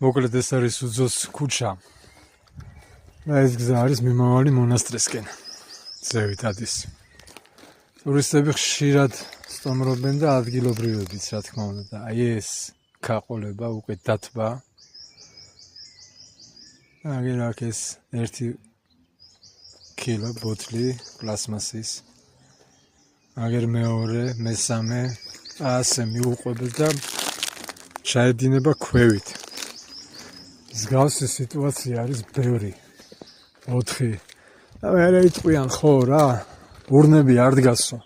მოკლედ ეს არის უძოს ქუჩა. და ეს გზა არის მიმავალი მონასტრისკენ. ზევით ადის. ტურისტები ხშირად სტუმრობენ და ადგილობრივებიც, რა თქმა უნდა, და აი ეს გაყოლება უკვე დათბა. აგერ აქ ეს 1 კილო ბოთლი პლასმასის. აგერ მეორე, მესამე, ასე მიუყვება და ჩაედინება ქვევით. მსგავსი სიტუაცია არის ბევრი. 4 და მე იტყვიან ხო რა, ურნები არ დგასო.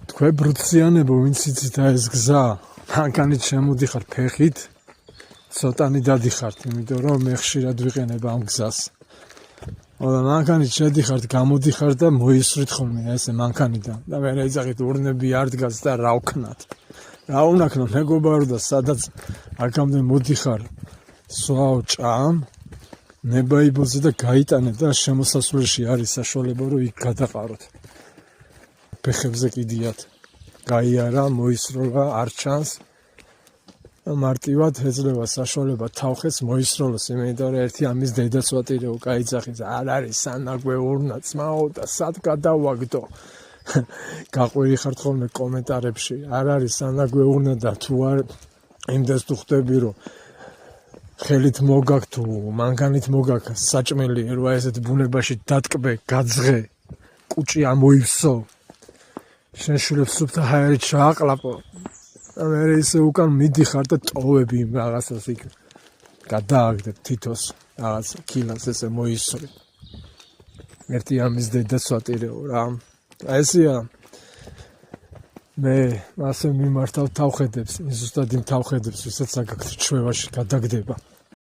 თქვენ ბრუციანებო, ვინც იცით ეს გზა, მანქანით შემოდიხარ ფეხით, ცოტანი დადიხართ, იმიტომ რომ მე ხშირად ვიყენებ ამ გზას. და მანქანით შედიხართ, გამოდიხართ და მოისვრით ხოლმე ესე მანქანიდან. და მე ეძახით ურნები არ დგას და რა ვქნათ. რა უნაქნო მეგობარო და სადაც აქამდე მოდიხარ, სვაო ჭამ, ნებაიბოზე და გაიტანე და შემოსასვლელში არის საშუალება რომ იქ გადაყაროთ. ფეხებზე კიდიათ. გაიარა, მოისროლა, არ ჩანს. მარტივად ეძლევა საშუალება თავხეს მოისროლოს, იმიტომ რომ ერთი ამის დედაც ვატირეო, გაიძახის, არ არის სანაგვე ურნა ძმაო და სად გადავაგდო. გაყვირი ხართ ხოლმე კომენტარებში, არ არის სანაგვე урна და თუ არ იმდეს თუ ხვდები რომ ხელით მოგაქ თუ მანქანით მოგაქ საჭმელი რომ ესეთ ბუნებაში დატკბე, გაძღე, კუჭი ამოივსო. შეშულებს სუფთა ჰაერით ჩააყლაპო. და მე ისე უკან მიდიხარ და ტოვები იმ რაღაცას იქ. გადააგდებ თითოს რაღაც კილას ესე მოისვრი. ერთი ამის დედაც ვატირეო რა. ესია მე ასე მიმართავ თავხედებს, ზუსტად იმ თავხედებს, ვისაც აგაქვთ ჩვევაში გადაგდება.